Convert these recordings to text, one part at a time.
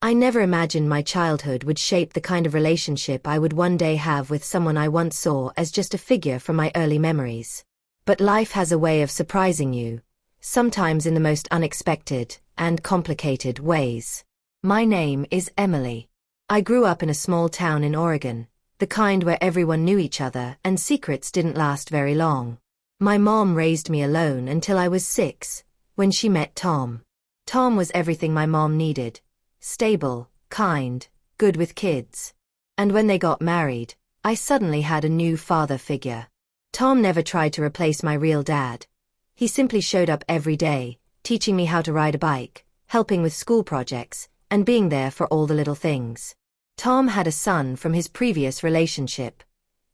I never imagined my childhood would shape the kind of relationship I would one day have with someone I once saw as just a figure from my early memories. But life has a way of surprising you, sometimes in the most unexpected and complicated ways. My name is Emily. I grew up in a small town in Oregon, the kind where everyone knew each other and secrets didn't last very long. My mom raised me alone until I was 6, when she met Tom. Tom was everything my mom needed. Stable, kind, good with kids. And when they got married, I suddenly had a new father figure. Tom never tried to replace my real dad. He simply showed up every day, teaching me how to ride a bike, helping with school projects, and being there for all the little things. Tom had a son from his previous relationship.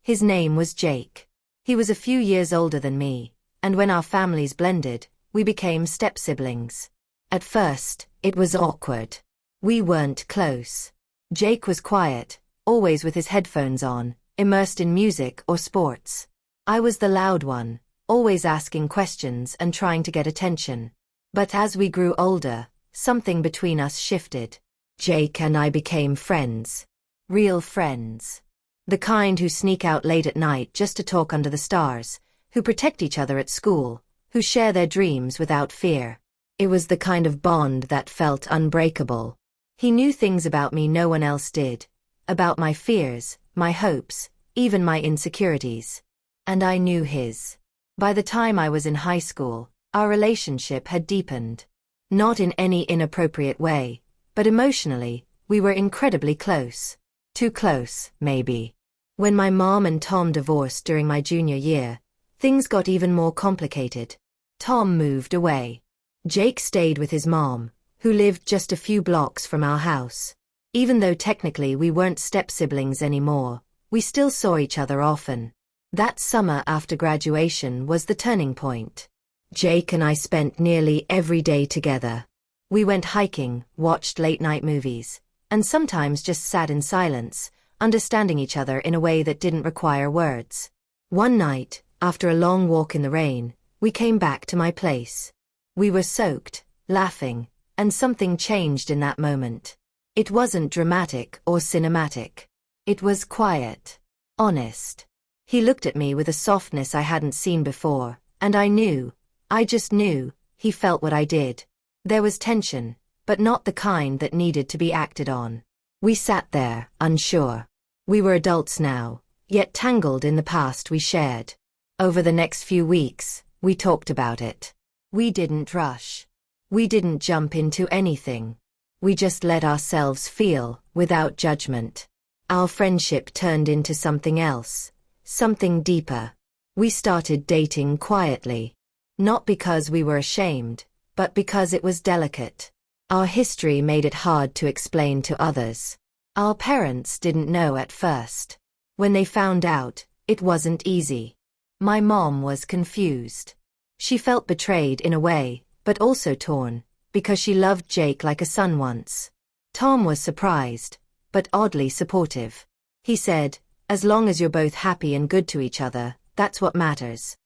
His name was Jake. He was a few years older than me, and when our families blended, we became step-siblings. At first, it was awkward. We weren't close. Jake was quiet, always with his headphones on, immersed in music or sports. I was the loud one, always asking questions and trying to get attention. But as we grew older, something between us shifted. Jake and I became friends. Real friends. The kind who sneak out late at night just to talk under the stars, who protect each other at school, who share their dreams without fear. It was the kind of bond that felt unbreakable. He knew things about me no one else did, about my fears, my hopes, even my insecurities. And I knew his. By the time I was in high school, our relationship had deepened. Not in any inappropriate way, but emotionally, we were incredibly close. Too close, maybe. When my mom and Tom divorced during my junior year, things got even more complicated. Tom moved away. Jake stayed with his mom, who lived just a few blocks from our house. Even though technically we weren't step-siblings anymore, we still saw each other often. That summer after graduation was the turning point. Jake and I spent nearly every day together. We went hiking, watched late-night movies, and sometimes just sat in silence, understanding each other in a way that didn't require words. One night, after a long walk in the rain, we came back to my place. We were soaked, laughing, and something changed in that moment. It wasn't dramatic or cinematic. It was quiet, honest. He looked at me with a softness I hadn't seen before, and I just knew, he felt what I did. There was tension, but not the kind that needed to be acted on. We sat there, unsure. We were adults now, yet tangled in the past we shared. Over the next few weeks, we talked about it. We didn't rush. We didn't jump into anything. We just let ourselves feel, without judgment. Our friendship turned into something else, something deeper. We started dating quietly. Not because we were ashamed, but because it was delicate. Our history made it hard to explain to others. Our parents didn't know at first. When they found out, it wasn't easy. My mom was confused. She felt betrayed in a way, but also torn, because she loved Jake like a son once. Tom was surprised, but oddly supportive. He said, "As long as you're both happy and good to each other, that's what matters."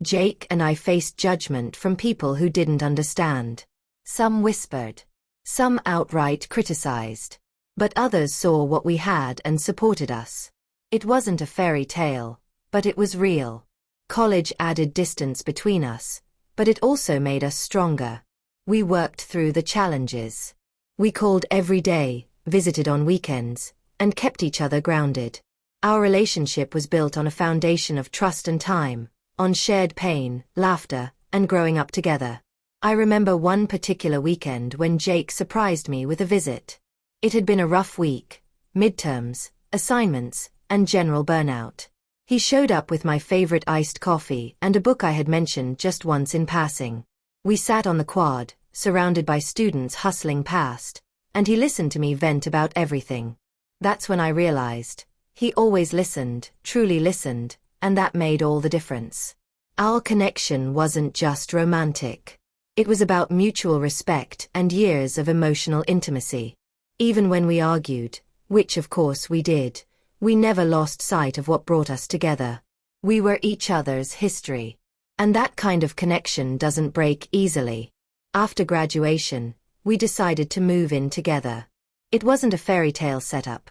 Jake and I faced judgment from people who didn't understand. Some whispered. Some outright criticized. But others saw what we had and supported us. It wasn't a fairy tale, but it was real. College added distance between us, but it also made us stronger. We worked through the challenges. We called every day, visited on weekends, and kept each other grounded. Our relationship was built on a foundation of trust and time, on shared pain, laughter, and growing up together. I remember one particular weekend when Jake surprised me with a visit. It had been a rough week, midterms, assignments, and general burnout. He showed up with my favorite iced coffee and a book I had mentioned just once in passing. We sat on the quad, surrounded by students hustling past, and he listened to me vent about everything. That's when I realized, he always listened, truly listened, and that made all the difference. Our connection wasn't just romantic. It was about mutual respect and years of emotional intimacy. Even when we argued, which of course we did, we never lost sight of what brought us together. We were each other's history. And that kind of connection doesn't break easily. After graduation, we decided to move in together. It wasn't a fairy tale setup.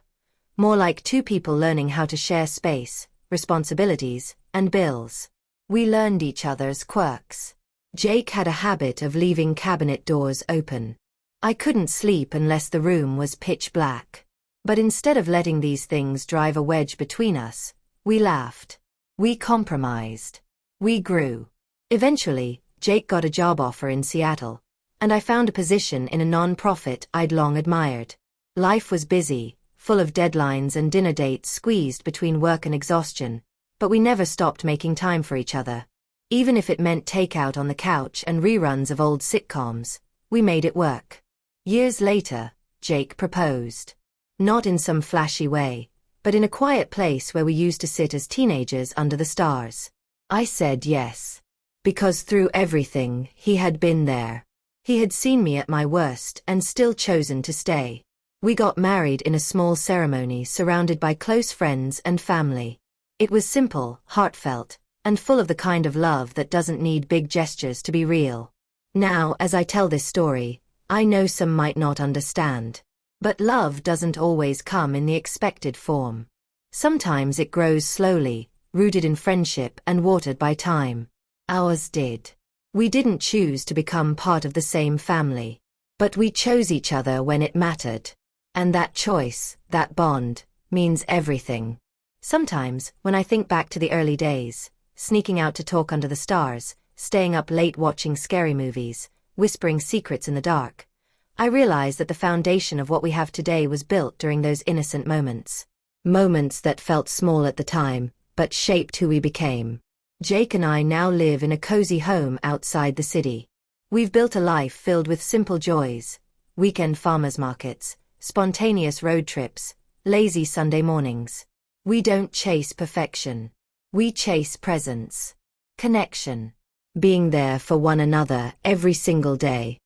More like two people learning how to share space, responsibilities, and bills. We learned each other's quirks. Jake had a habit of leaving cabinet doors open. I couldn't sleep unless the room was pitch black. But instead of letting these things drive a wedge between us, we laughed. We compromised. We grew. Eventually, Jake got a job offer in Seattle, and I found a position in a non-profit I'd long admired. Life was busy, full of deadlines and dinner dates squeezed between work and exhaustion, but we never stopped making time for each other. Even if it meant takeout on the couch and reruns of old sitcoms, we made it work. Years later, Jake proposed. Not in some flashy way, but in a quiet place where we used to sit as teenagers under the stars. I said yes. Because through everything, he had been there. He had seen me at my worst and still chosen to stay. We got married in a small ceremony surrounded by close friends and family. It was simple, heartfelt, and full of the kind of love that doesn't need big gestures to be real. Now, as I tell this story, I know some might not understand. But love doesn't always come in the expected form. Sometimes it grows slowly, rooted in friendship and watered by time. Ours did. We didn't choose to become part of the same family. But we chose each other when it mattered. And that choice, that bond, means everything. Sometimes, when I think back to the early days, sneaking out to talk under the stars, staying up late watching scary movies, whispering secrets in the dark, I realize that the foundation of what we have today was built during those innocent moments. Moments that felt small at the time, but shaped who we became. Jake and I now live in a cozy home outside the city. We've built a life filled with simple joys, weekend farmers markets, spontaneous road trips, lazy Sunday mornings. We don't chase perfection. We chase presence, connection, being there for one another every single day.